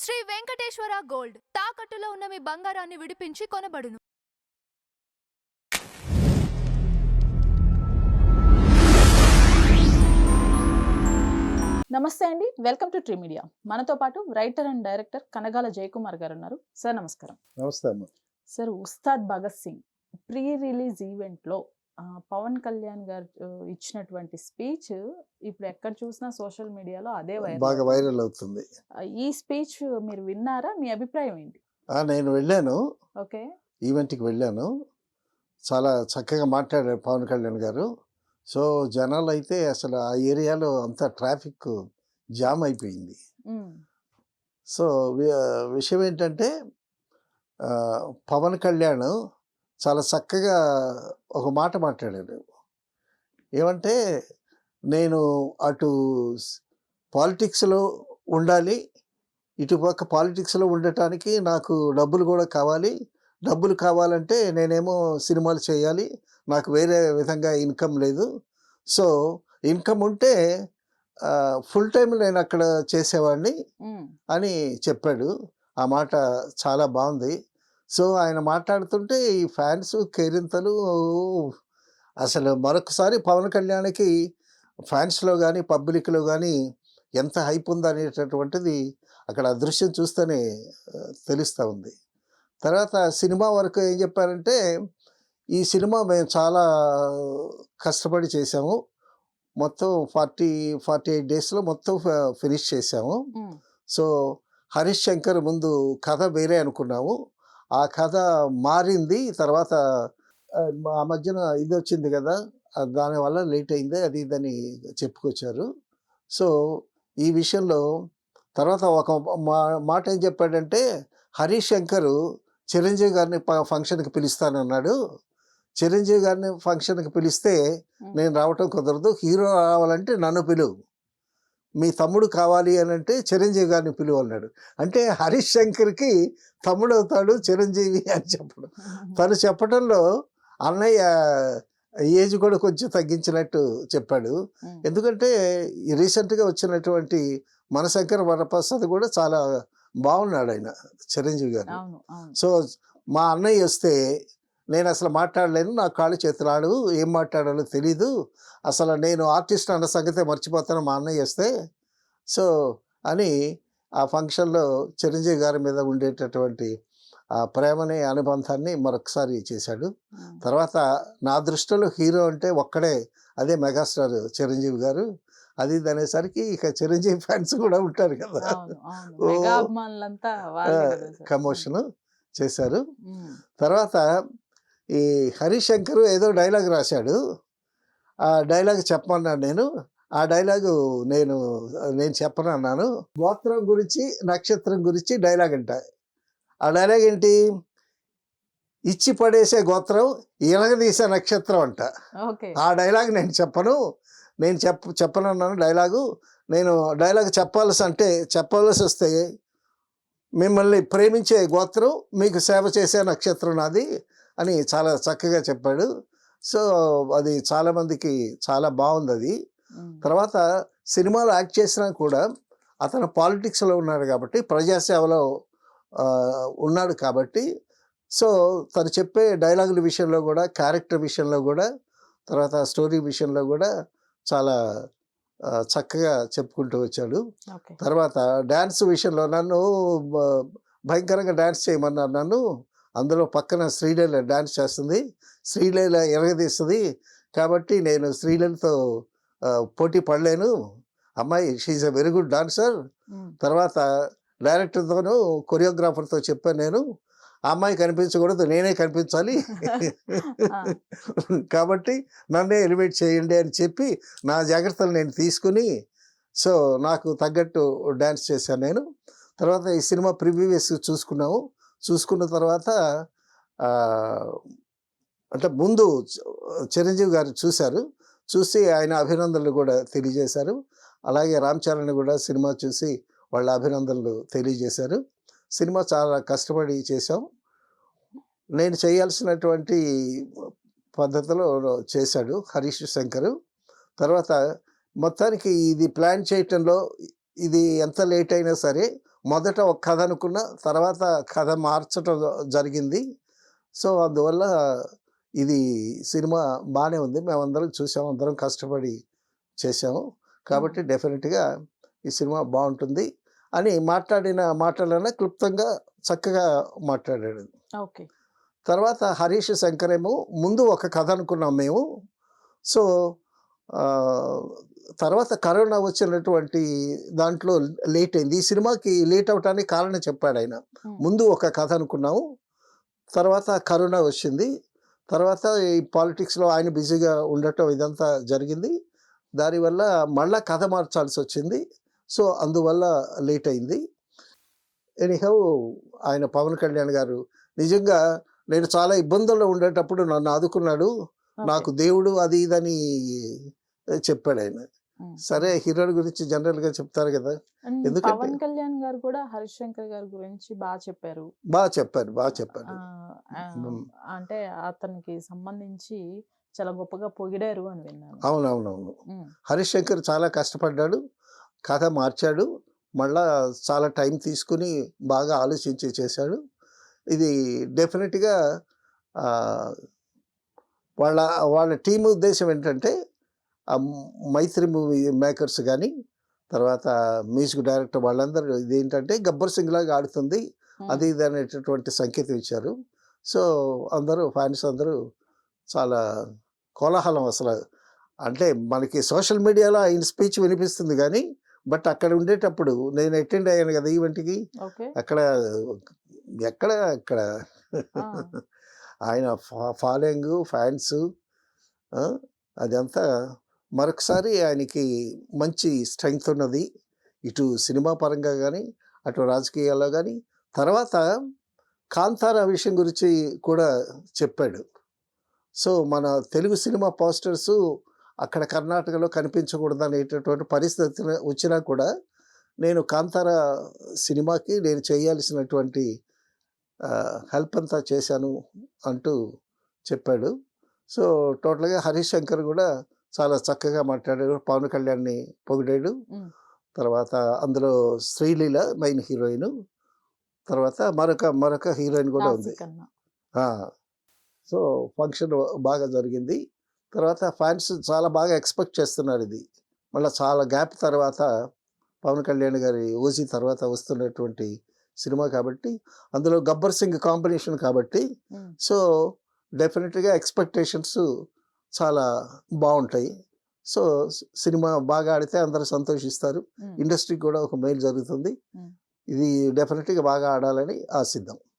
Shri Venkateswara gold తాకట్టులో ఉన్న మీ బంగారాన్ని విడిపించి కొనబడును. నమస్తే అండి, వెల్కమ్ టు ట్రీ మీడియా. మనతో పాటు writer and director Kanagala Jayakumar గారు ఉన్నారు. సార్ నమస్కారం. నమస్తే అమ్మ. Sir, Ustaad Bhagat Singh pre release ఈవెంట్లో పవన్ కళ్యాణ్ గారు ఇచ్చినటువంటి స్పీచ్ ఇప్పుడు ఎక్కడ చూసినా సోషల్ మీడియాలో అదే బాగా వైరల్ అవుతుంది. ఈ స్పీచ్ మీరు విన్నారా? మీ అభిప్రాయం ఏంటి? నేను వెళ్ళాను, ఓకే, ఈవెంట్కి వెళ్ళాను. చాలా చక్కగా మాట్లాడారు పవన్ కళ్యాణ్ గారు. సో జనాలు అయితే అసలు ఆ ఏరియాలో అంతా ట్రాఫిక్ జామ్ అయిపోయింది. సో విషయం ఏంటంటే పవన్ కళ్యాణ్ చాలా చక్కగా ఒక మాట మాట్లాడాడు. ఏమంటే, నేను అటు పాలిటిక్స్లో ఉండాలి, ఇటుపక్క పాలిటిక్స్లో ఉండటానికి నాకు డబ్బులు కూడా కావాలి. డబ్బులు కావాలంటే నేనేమో సినిమాలు చేయాలి, నాకు వేరే విధంగా ఇన్కమ్ లేదు. సో ఇన్కమ్ ఉంటే ఫుల్ టైం నేను అక్కడ చేసేవాడిని అని చెప్పాడు. ఆ మాట చాలా బాగుంది. సో ఆయన మాట్లాడుతుంటే ఈ ఫ్యాన్స్ కేరింతలు. అసలు మరొకసారి పవన్ కళ్యాణ్కి ఫ్యాన్స్లో కానీ పబ్లిక్లో కానీ ఎంత హైప్ ఉందనేటటువంటిది అక్కడ దృశ్యం చూస్తేనే తెలుస్తూ ఉంది. తర్వాత సినిమా వరకు ఏం చెప్పారంటే, ఈ సినిమా మేము చాలా కష్టపడి చేసాము, మొత్తం 48 డేస్లో మొత్తం ఫినిష్ చేసాము. సో హరీష్ శంకర్ ముందు కథ వేరే అనుకున్నాము, ఆ కథ మారింది. తర్వాత ఆ మధ్యన ఇది వచ్చింది కదా, దానివల్ల లేట్ అయింది, అది ఇదని చెప్పుకొచ్చారు. సో ఈ విషయంలో తర్వాత ఒక మాట ఏం చెప్పాడంటే, హరీష్ శంకర్ చిరంజీవి గారిని ఫంక్షన్కి పిలుస్తానన్నాడు. చిరంజీవి గారిని ఫంక్షన్కి పిలిస్తే నేను రావటం కుదరదు, హీరో రావాలంటే నన్ను పిలువు, మీ తమ్ముడు కావాలి అని అంటే చిరంజీవి గారిని పిలువు అన్నాడు. అంటే హరీష్ శంకర్కి తమ్ముడు అవుతాడు చిరంజీవి అని చెప్పడం. తను చెప్పడంలో అన్నయ్య ఏజ్ కూడా కొంచెం తగ్గించినట్టు చెప్పాడు. ఎందుకంటే రీసెంట్గా వచ్చినటువంటి మనశంకర వరప్రసాద్ కూడా చాలా బాగున్నాడు ఆయన, చిరంజీవి గారు. సో మా అన్నయ్య వస్తే నేను అసలు మాట్లాడలేను, నా కాళ్ళు చేతులాడు, ఏం మాట్లాడాలో తెలీదు, అసలు నేను ఆర్టిస్ట్ అన్న సంగతే మర్చిపోతాను మా అన్నయ్య వస్తే. సో అని ఆ ఫంక్షన్లో చిరంజీవి గారి మీద ఉండేటటువంటి ఆ ప్రేమని అనుబంధాన్ని మరొకసారి చేశాడు. తర్వాత నా దృష్టిలో హీరో అంటే ఒక్కడే, అదే మెగాస్టార్ చిరంజీవి గారు. అది అనేసరికి ఇక చిరంజీవి ఫ్యాన్స్ కూడా ఉంటారు కదా, కమోషన్ చేశారు. తర్వాత ఈ హరీష్ శంకర్ ఏదో డైలాగ్ రాశాడు, ఆ డైలాగ్ చెప్పమన్నాను నేను. ఆ డైలాగు నేను చెప్పను అన్నాను. గోత్రం గురించి నక్షత్రం గురించి డైలాగ్ అంట. ఆ డైలాగ్ ఏంటి? ఇచ్చి పడేసే గోత్రం, ఇరగదీసే నక్షత్రం అంట. ఆ డైలాగ్ నేను చెప్పను, నేను చెప్పనన్నాను డైలాగు. నేను డైలాగ్ చెప్పాల్సి వస్తే మిమ్మల్ని ప్రేమించే గోత్రం, మీకు సేవ చేసే నక్షత్రం నాది అని చాలా చక్కగా చెప్పాడు. సో అది చాలామందికి చాలా బాగుంది అది. తర్వాత సినిమాలో యాక్ట్ చేసినా కూడా అతను పాలిటిక్స్లో ఉన్నాడు కాబట్టి, ప్రజాసేవలో ఉన్నాడు కాబట్టి, సో తను చెప్పే డైలాగుల విషయంలో కూడా, క్యారెక్టర్ విషయంలో కూడా, తర్వాత స్టోరీ విషయంలో కూడా చాలా చక్కగా చెప్పుకుంటూ వచ్చాడు. తర్వాత డ్యాన్స్ విషయంలో నన్ను భయంకరంగా డ్యాన్స్ చేయమన్నారు నన్ను. అందులో పక్కన శ్రీలీల డ్యాన్స్ చేస్తుంది, శ్రీలీల ఎరగదీస్తుంది కాబట్టి నేను శ్రీలీలతో పోటీ పడలేను, అమ్మాయి she's a very good dancer. తర్వాత డైరెక్టర్తోనూ కొరియోగ్రాఫర్తో చెప్పాను, నేను ఆ అమ్మాయి కనిపించకూడదు, నేనే కనిపించాలి కాబట్టి నన్నే ఎలివేట్ చేయండి అని చెప్పి నా జాగ్రత్తలు నేను తీసుకుని, సో నాకు తగ్గట్టు డ్యాన్స్ చేశాను నేను. తర్వాత ఈ సినిమా ప్రివ్యూస్ చూసుకున్న తర్వాత అంటే ముందు చిరంజీవి గారు చూసి ఆయన అభినందనలు కూడా తెలియజేశారు. అలాగే రామ్ చరణ్ కూడా సినిమా చూసి వాళ్ళ అభినందనలు తెలియజేశారు. సినిమా చాలా కష్టపడి చేశాం, నేను చేయాల్సినటువంటి పద్ధతిలో చేశాడు హరీష్ శంకర్. తర్వాత మొత్తానికి ఇది ప్లాన్ చేయటంలో ఇది ఎంత లేట్ అయినా సరే మొదట ఒక కథ అనుకున్న, తర్వాత కథ మార్చటం జరిగింది. సో, అందువల్ల ఇది సినిమా బానే ఉంది. మేమందరం చూసాము. అందరం కష్టపడి చేశాము. కాబట్టి డెఫినిట్‌గా ఈ సినిమా బావుంటుంది అని మాట్లాడిన మాటలనే క్లుప్తంగా చక్కగా మాట్లాడాడు. ఓకే. తర్వాత హరీష్ శంకర్ ఏమో ముందు ఒక కథ అనుకున్నాం మేము. సో, ఆహ్, తర్వాత కరోనా వచ్చినటువంటి దాంట్లో లేట్ అయింది. ఈ సినిమాకి లేట్ అవ్వటానికి కారణం చెప్పాడాయన. హ్మ్. ముందు ఒక కథ అనుకున్నాము. తర్వాత కరోనా వచ్చింది. తర్వాత ఈ పాలిటిక్స్‌లో ఆయన బిజీగా ఉండటం ఇదంతా జరిగింది. దానివల్ల మళ్ళా కథ మార్చాల్సొచ్చింది. సో, అందువల్ల లేట్ అయింది. ఎనీహౌ ఆయన పవన్ కళ్యాణ్ గారు నిజంగా నేను చాలా ఇబ్బందుల్లో ఉండేటప్పుడు నన్ను ఆదుకున్నాడు. ఓకే. నాకు దేవుడు అది ఇదని చెప్పాడాయన. హ్మ్. సరే హీరోల గురించి జనరల్‌గా చెప్తారు గదా! అండ్ ఎందుకంటే పవన్ కళ్యాణ్ గారు కూడా హరీష్ శంకర్ గారి గురించి చెప్పారు. బా చెప్పారు. ఆహ్, ఆహ్, హ్మ్. అంటే అతనికి సంబంధించి చాలా గొప్పగా పొగిడారు అని విన్నాను. అవునవునవును. హ్మ్. హరీష్ శంకర్ చాలా కష్టపడ్డాడు. కథ మార్చాడు. మళ్ళా చాలా టైం తీసుకొని బాగా ఆలోచించి చేశాడు. ఇది డెఫినిట్‌గా ఆహ్, వాళ్ళ వాళ్ళ టీమ్ ఉద్దేశ్యం ఏంటంటే మైత్రి మూవీ మేకర్స్ గాని, తర్వాత మ్యూజిక్ డైరెక్టర్ వాళ్ళందరూ ఇదేంటంటే 'గబ్బర్ సింగ్' లాగా ఆడుతుంది. అది హ్మ్. ఇది అనేటటువంటి సంకేతం ఇచ్చారు. సో, అందరూ ఫ్యాన్స్ అందరూ చాలా కోలాహలం అసలు. అంటే మనకి సోషల్ మీడియాలో ఆయన స్పీచ్ వినిపిస్తుంది గానీ, బట్ అక్కడ ఉండేటప్పుడు నేను అటెండ్ అయ్యాను గదా! ఈవెంట్‌కి. ఓకే. అక్కడ అక్కడ ఆ! ఆయన ఫాలోయింగు, ఫ్యాన్సు ఆ! అదంతా మరొకసారి ఆయనకి మంచి స్ట్రెంగ్త్ ఉన్నది. ఇటు సినిమా పరంగా గానీ, అటు రాజకీయాల్లో గానీ. తర్వాత 'కాంతార' విషయం గురించి కూడా చెప్పాడు. సో, మన తెలుగు సినిమా పోస్టర్సు అక్కడ కర్ణాటకలో కనిపించకూడదనేటటువంటి పరిస్థితి వచ్చినా కూడా, నేను 'కాంతార' సినిమాకి నేను చేయాల్సినటువంటి హెల్ప్ అంతా చేశాను అంటూ చెప్పాడు. సో, టోటల్‌గా హరీష్ శంకర్ గూడా చాలా చక్కగా మాట్లాడాడు. పవన్ కళ్యాణ్‌ని పొగిడాడు. హ్మ్. తర్వాత అందులో శ్రీలీల మెయిన్ హీరోయిను. తర్వాత మరొక హీరోయిన్ గూడా ఉంది. నాసికన్న. ఆ! సో, ఫంక్షన్ బాగా జరిగింది. తర్వాత ఫాన్స్ చాలా బాగా ఎక్స్‌పెక్ట్ చేస్తున్నారిది. మళ్ళా చాలా గ్యాప్ తర్వాత పవన్ కళ్యాణ్ గారి 'ఓజీ' తర్వాత వస్తున్నటువంటి సినిమా కాబట్టి, అందులో 'గబ్బర్ సింగ్' కాంబినేషన్ కాబట్టి, హ్మ్. సో, డెఫినిట్‌గా ఎక్స్‌పెక్టేషన్స్ చాలా బావుంటాయి. సో, సినిమా బాగా ఆడితే అందరూ సంతోషిస్తారు. హ్మ్. ఇండస్ట్రీకి కూడా ఒక మేలు జరుగుతుంది. హ్మ్. ఇది డెఫినిట్‌గా బాగా ఆడాలని ఆశిద్దాం.